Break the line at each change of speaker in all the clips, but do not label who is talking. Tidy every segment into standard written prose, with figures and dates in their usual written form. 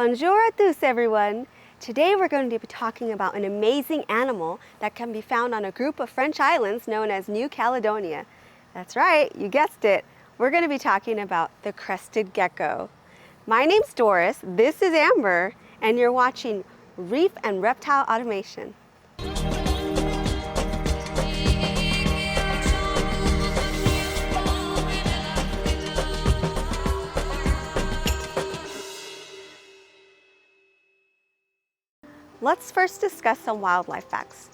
Bonjour à tous, everyone! Today we're going to be talking about an amazing animal that can be found on a group of French islands known as New Caledonia. That's right, you guessed it. We're going to be talking about the Crested Gecko. My name's Doris, this is Amber, and you're watching Reef and Reptile Automation. Let's first discuss some wildlife facts.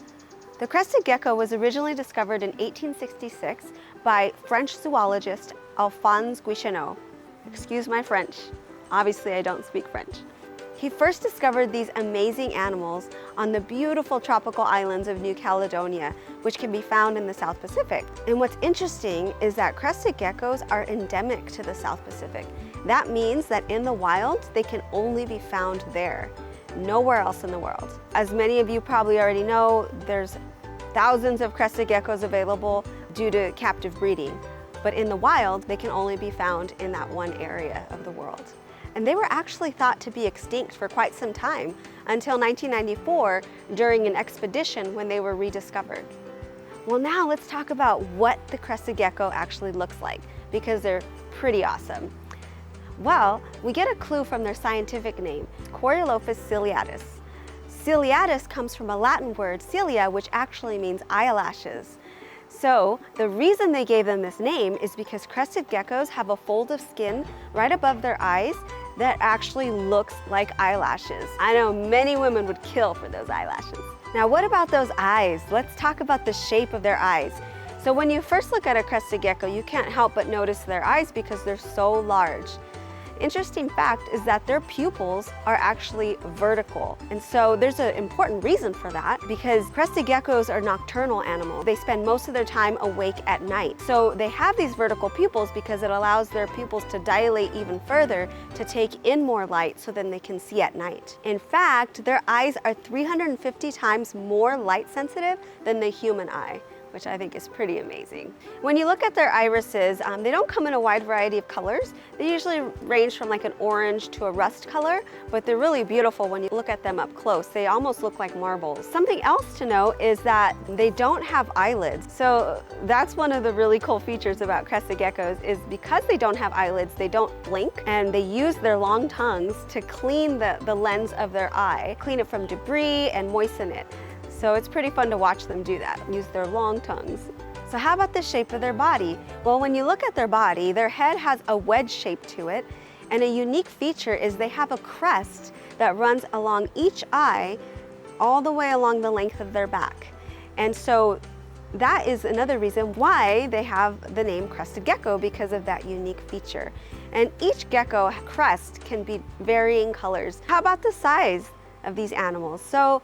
The crested gecko was originally discovered in 1866 by French zoologist Alphonse Guicheneau. Excuse my French. Obviously, I don't speak French. He first discovered these amazing animals on the beautiful tropical islands of New Caledonia, which can be found in the South Pacific. And what's interesting is that crested geckos are endemic to the South Pacific. That means that in the wild, they can only be found there. Nowhere else in the world. As many of you probably already know, there's thousands of crested geckos available due to captive breeding. But in the wild, they can only be found in that one area of the world. And they were actually thought to be extinct for quite some time, until 1994 during an expedition when they were rediscovered. Well, now let's talk about what the crested gecko actually looks like, because they're pretty awesome. Well, we get a clue from their scientific name, Coriolophus ciliatus. Ciliatus comes from a Latin word, cilia, which actually means eyelashes. So the reason they gave them this name is because crested geckos have a fold of skin right above their eyes that actually looks like eyelashes. I know many women would kill for those eyelashes. Now, what about those eyes? Let's talk about the shape of their eyes. So when you first look at a crested gecko, you can't help but notice their eyes because they're so large. Interesting fact is that their pupils are actually vertical. And so there's an important reason for that, because crested geckos are nocturnal animals. They spend most of their time awake at night. So they have these vertical pupils because it allows their pupils to dilate even further to take in more light so then they can see at night. In fact, their eyes are 350 times more light sensitive than the human eye, which I think is pretty amazing. When you look at their irises, they don't come in a wide variety of colors. They usually range from like an orange to a rust color, but they're really beautiful when you look at them up close. They almost look like marbles. Something else to know is that they don't have eyelids. So that's one of the really cool features about crested geckos, is because they don't have eyelids, they don't blink, and they use their long tongues to clean the lens of their eye, clean it from debris and moisten it. So it's pretty fun to watch them do that, use their long tongues. So how about the shape of their body? Well, when you look at their body, their head has a wedge shape to it, and a unique feature is they have a crest that runs along each eye all the way along the length of their back. And so that is another reason why they have the name crested gecko, because of that unique feature. And each gecko crest can be varying colors. How about the size of these animals? So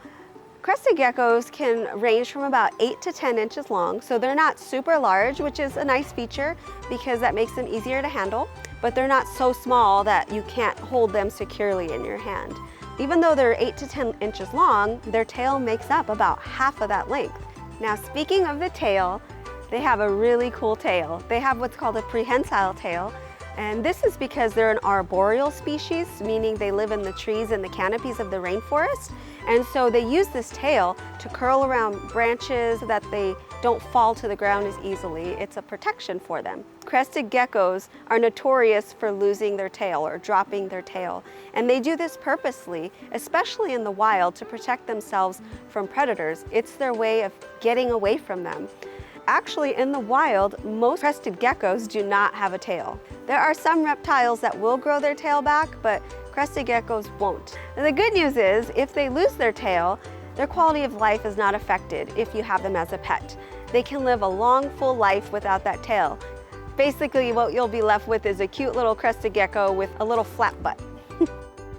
crested geckos can range from about 8 to 10 inches long, so they're not super large, which is a nice feature because that makes them easier to handle, but they're not so small that you can't hold them securely in your hand. Even though they're 8 to 10 inches long, their tail makes up about half of that length. Now, speaking of the tail, they have a really cool tail. They have what's called a prehensile tail, and this is because they're an arboreal species, meaning they live in the trees and the canopies of the rainforest. And so they use this tail to curl around branches so that they don't fall to the ground as easily. It's a protection for them. Crested geckos are notorious for losing their tail or dropping their tail. And they do this purposely, especially in the wild, to protect themselves from predators. It's their way of getting away from them. Actually, in the wild, most crested geckos do not have a tail. There are some reptiles that will grow their tail back, but crested geckos won't. And the good news is, if they lose their tail, their quality of life is not affected if you have them as a pet. They can live a long, full life without that tail. Basically, what you'll be left with is a cute little crested gecko with a little flat butt.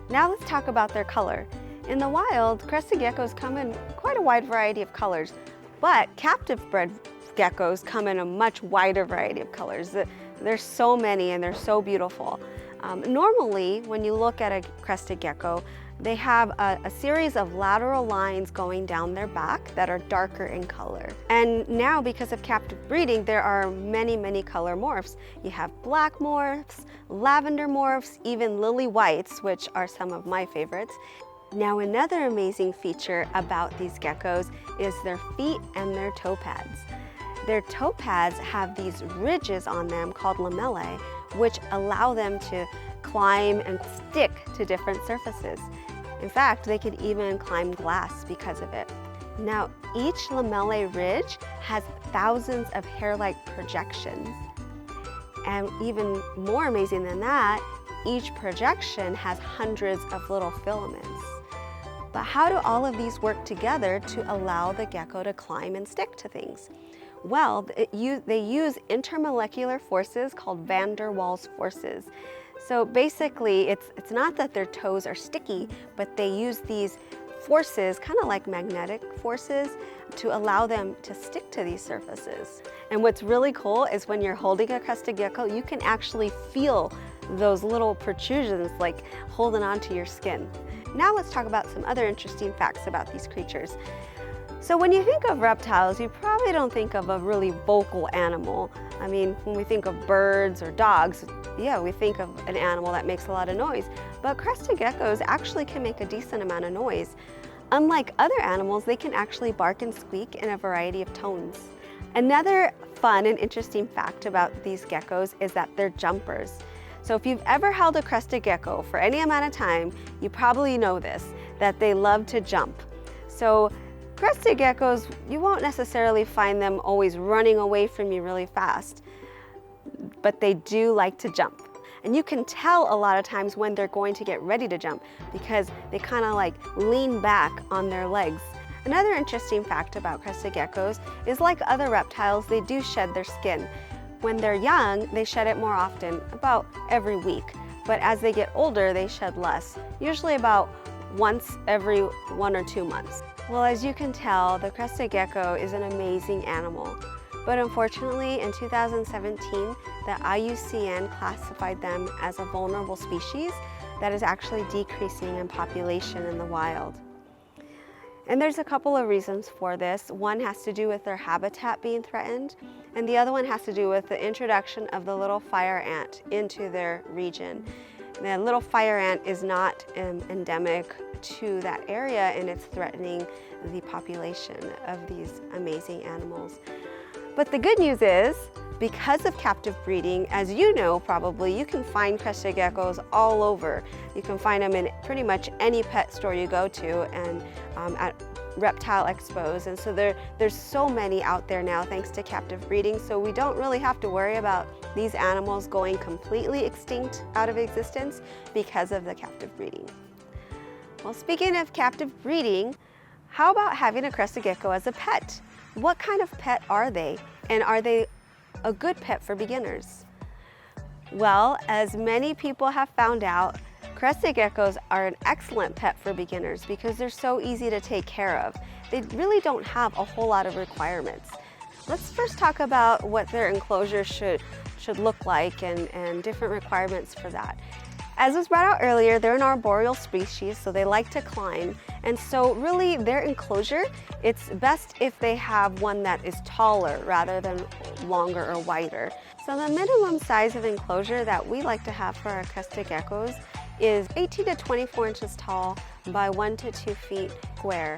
Now let's talk about their color. In the wild, crested geckos come in quite a wide variety of colors, but captive bred geckos come in a much wider variety of colors. There's so many and they're so beautiful. Normally, when you look at a crested gecko, they have a series of lateral lines going down their back that are darker in color. And now, because of captive breeding, there are many, many color morphs. You have black morphs, lavender morphs, even lily whites, which are some of my favorites. Now, another amazing feature about these geckos is their feet and their toe pads. Their toe pads have these ridges on them called lamellae, which allow them to climb and stick to different surfaces. In fact, they could even climb glass because of it. Now, each lamellae ridge has thousands of hair-like projections. And even more amazing than that, each projection has hundreds of little filaments. But how do all of these work together to allow the gecko to climb and stick to things? Well, they use intermolecular forces called van der Waals forces. So basically, it's not that their toes are sticky, but they use these forces, kind of like magnetic forces, to allow them to stick to these surfaces. And what's really cool is when you're holding a crested gecko, you can actually feel those little protrusions like holding onto your skin. Now let's talk about some other interesting facts about these creatures. So when you think of reptiles, you probably don't think of a really vocal animal. I mean, when we think of birds or dogs, yeah, we think of an animal that makes a lot of noise. But crested geckos actually can make a decent amount of noise. Unlike other animals, they can actually bark and squeak in a variety of tones. Another fun and interesting fact about these geckos is that they're jumpers. So if you've ever held a crested gecko for any amount of time, you probably know this, that they love to jump. So crested geckos, you won't necessarily find them always running away from you really fast, but they do like to jump. And you can tell a lot of times when they're going to get ready to jump because they kind of like lean back on their legs. Another interesting fact about crested geckos is, like other reptiles, they do shed their skin. When they're young, they shed it more often, about every week. But as they get older, they shed less, usually about once every 1 or 2 months. Well, as you can tell, the crested gecko is an amazing animal. But unfortunately, in 2017, the IUCN classified them as a vulnerable species that is actually decreasing in population in the wild. And there's a couple of reasons for this. One has to do with their habitat being threatened, and the other one has to do with the introduction of the little fire ant into their region. The little fire ant is not endemic to that area, and it's threatening the population of these amazing animals. But the good news is, because of captive breeding, as you know probably, you can find crested geckos all over. You can find them in pretty much any pet store you go to, and at reptile expos. And so there's so many out there now thanks to captive breeding, so we don't really have to worry about these animals going completely extinct out of existence because of the captive breeding. Well, speaking of captive breeding, how about having a crested gecko as a pet? What kind of pet are they? And are they a good pet for beginners? Well, as many people have found out, crested geckos are an excellent pet for beginners because they're so easy to take care of. They really don't have a whole lot of requirements. Let's first talk about what their enclosure should look like and different requirements for that. As was brought out earlier, they're an arboreal species, so they like to climb. And so really their enclosure, it's best if they have one that is taller rather than longer or wider. So the minimum size of enclosure that we like to have for our crested geckos is 18 to 24 inches tall by 1 to 2 feet square.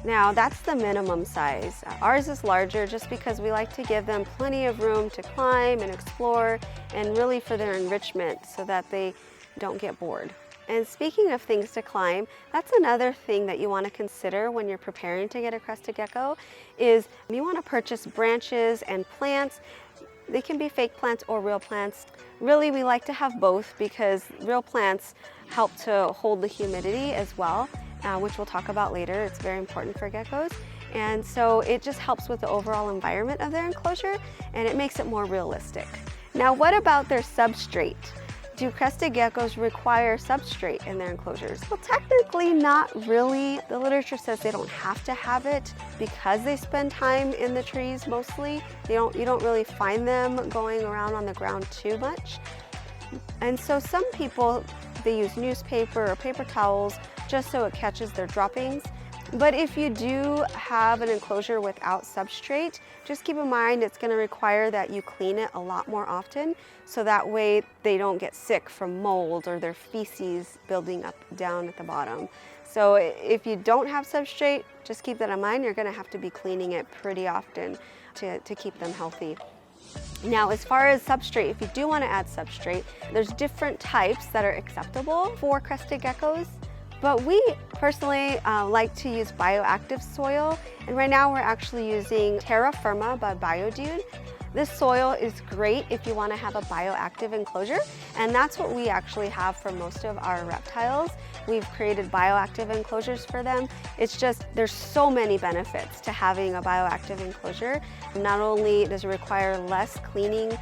Now that's the minimum size. Ours is larger just because we like to give them plenty of room to climb and explore, and really for their enrichment so that they don't get bored. And speaking of things to climb, that's another thing that you want to consider when you're preparing to get a crested gecko, is you want to purchase branches and plants. They can be fake plants or real plants. Really, we like to have both because real plants help to hold the humidity as well, which we'll talk about later. It's very important for geckos. And so it just helps with the overall environment of their enclosure, and it makes it more realistic. Now, what about their substrate? Do crested geckos require substrate in their enclosures? Well, technically not really. The literature says they don't have to have it because they spend time in the trees mostly. You don't really find them going around on the ground too much. And so some people, they use newspaper or paper towels just so it catches their droppings. But if you do have an enclosure without substrate, just keep in mind it's going to require that you clean it a lot more often, so that way they don't get sick from mold or their feces building up down at the bottom. So if you don't have substrate, just keep that in mind. You're going to have to be cleaning it pretty often to keep them healthy. Now, as far as substrate, if you do want to add substrate, there's different types that are acceptable for crested geckos. But we personally like to use bioactive soil, and right now we're actually using Terra Firma by BioDude. This soil is great if you want to have a bioactive enclosure, and that's what we actually have for most of our reptiles. We've created bioactive enclosures for them. It's just, there's so many benefits to having a bioactive enclosure. Not only does it require less cleaning,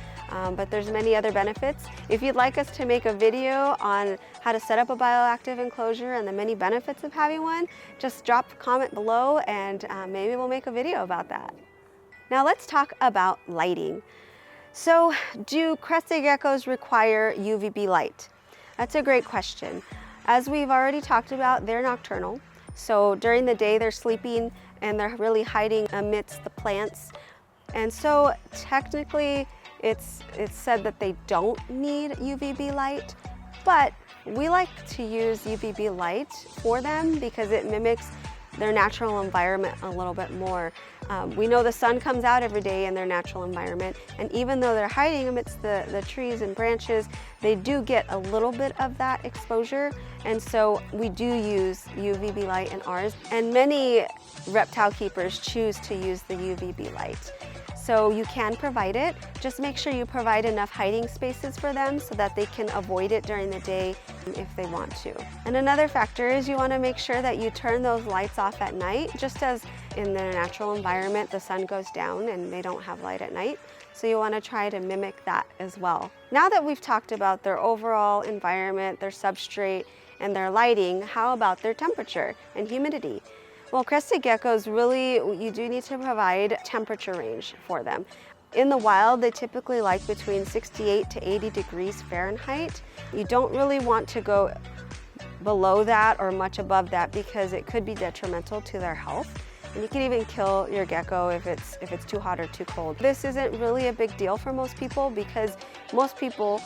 but there's many other benefits. If you'd like us to make a video on how to set up a bioactive enclosure and the many benefits of having one, just drop a comment below and maybe we'll make a video about that. Now let's talk about lighting. So do crested geckos require UVB light? That's a great question. As we've already talked about, they're nocturnal. So during the day they're sleeping and they're really hiding amidst the plants. And so technically it's said that they don't need UVB light, but we like to use UVB light for them because it mimics their natural environment a little bit more. We know the sun comes out every day in their natural environment, and even though they're hiding amidst the trees and branches, they do get a little bit of that exposure, and so we do use UVB light in ours, and many reptile keepers choose to use the UVB light. So you can provide it, just make sure you provide enough hiding spaces for them so that they can avoid it during the day if they want to. And another factor is you want to make sure that you turn those lights off at night, just as in their natural environment the sun goes down and they don't have light at night. So you want to try to mimic that as well. Now that we've talked about their overall environment, their substrate, and their lighting, how about their temperature and humidity? Well, crested geckos really, you do need to provide temperature range for them. In the wild, they typically like between 68 to 80 degrees Fahrenheit. You don't really want to go below that or much above that because it could be detrimental to their health. And you can even kill your gecko if it's too hot or too cold. This isn't really a big deal for most people because most people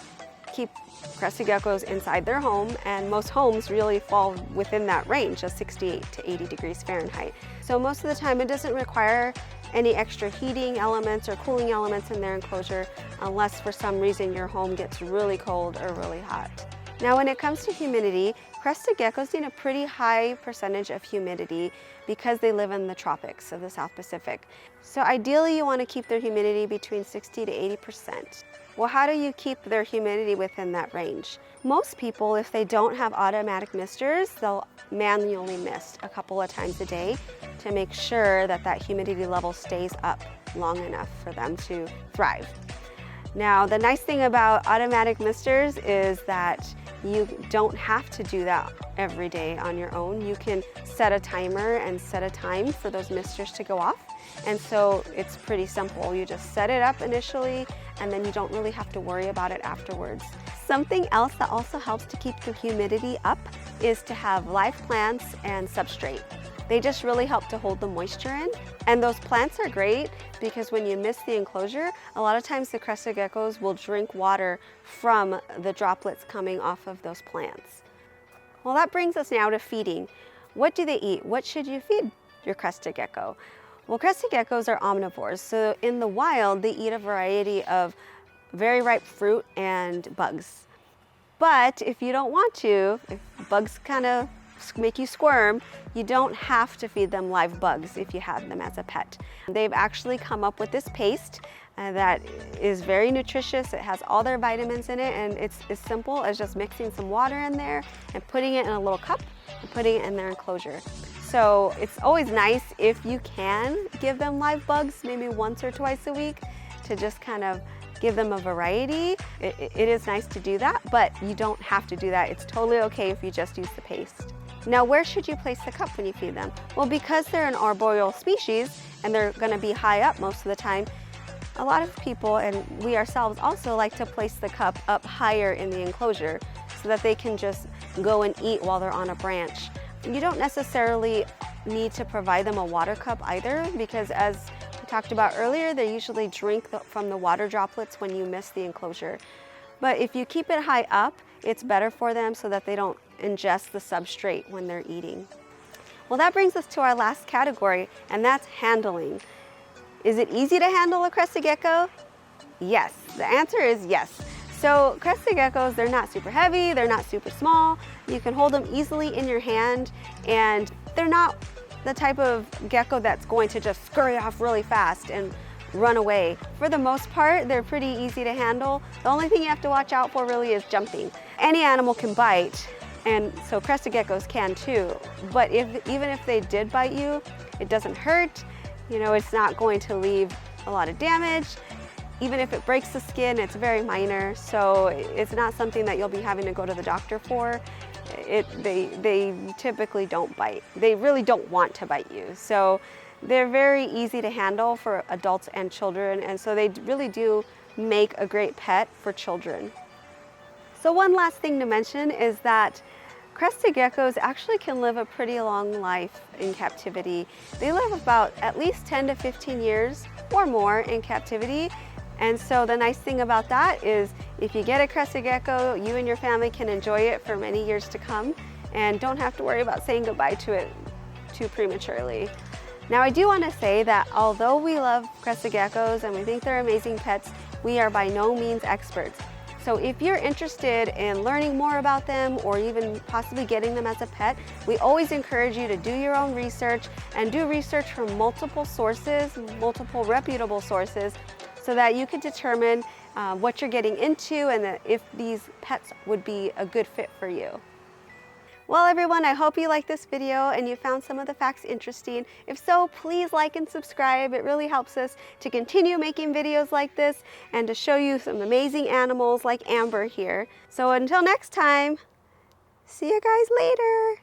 keep crested geckos inside their home, and most homes really fall within that range of 68 to 80 degrees Fahrenheit. So most of the time it doesn't require any extra heating elements or cooling elements in their enclosure unless for some reason your home gets really cold or really hot. Now when it comes to humidity, crested geckos need a pretty high percentage of humidity because they live in the tropics of the South Pacific. So ideally you want to keep their humidity between 60 to 80%. Well, how do you keep their humidity within that range? Most people, if they don't have automatic misters, they'll manually mist a couple of times a day to make sure that that humidity level stays up long enough for them to thrive. Now, the nice thing about automatic misters is that you don't have to do that every day on your own. You can set a timer and set a time for those misters to go off. And so it's pretty simple. You just set it up initially and then you don't really have to worry about it afterwards. Something else that also helps to keep the humidity up is to have live plants and substrate. They just really help to hold the moisture in. And those plants are great because when you mist the enclosure, a lot of times the crested geckos will drink water from the droplets coming off of those plants. Well, that brings us now to feeding. What do they eat? What should you feed your crested gecko? Well, crested geckos are omnivores, so in the wild they eat a variety of very ripe fruit and bugs. But if you don't want to, if bugs kind of make you squirm, you don't have to feed them live bugs if you have them as a pet. They've actually come up with this paste that is very nutritious. It has all their vitamins in it, and it's as simple as just mixing some water in there and putting it in a little cup and putting it in their enclosure. So it's always nice if you can give them live bugs maybe once or twice a week to just kind of give them a variety. It is nice to do that, but you don't have to do that. It's totally okay if you just use the paste. Now, where should you place the cup when you feed them? Well, because they're an arboreal species and they're going to be high up most of the time, A lot of people, and we ourselves also, like to place the cup up higher in the enclosure so that they can just go and eat while they're on a branch. You don't necessarily need to provide them a water cup either, because as we talked about earlier, they usually drink from the water droplets when you miss the enclosure. But if you keep it high up, it's better for them so that they don't ingest the substrate when they're eating. Well, that brings us to our last category, and that's handling. Is it easy to handle a crested gecko? Yes, the answer is yes. So crested geckos, they're not super heavy, they're not super small. You can hold them easily in your hand, and they're not the type of gecko that's going to just scurry off really fast and run away. For the most part, they're pretty easy to handle. The only thing you have to watch out for really is jumping. Any animal can bite, and so crested geckos can too. But even if they did bite you, it doesn't hurt. You know, it's not going to leave a lot of damage. Even if it breaks the skin, it's very minor, so it's not something that you'll be having to go to the doctor for. They typically don't bite. They really don't want to bite you. So they're very easy to handle for adults and children, and so they really do make a great pet for children. So one last thing to mention is that crested geckos actually can live a pretty long life in captivity. They live about at least 10 to 15 years or more in captivity. And so the nice thing about that is if you get a crested gecko, you and your family can enjoy it for many years to come and don't have to worry about saying goodbye to it too prematurely. Now, I do want to say that although we love crested geckos and we think they're amazing pets, we are by no means experts. So if you're interested in learning more about them or even possibly getting them as a pet, we always encourage you to do your own research and do research from multiple sources, multiple reputable sources, so that you can determine what you're getting into and if these pets would be a good fit for you. Well, everyone, I hope you liked this video and you found some of the facts interesting. If so, please like and subscribe. It really helps us to continue making videos like this and to show you some amazing animals like Amber here. So until next time, see you guys later.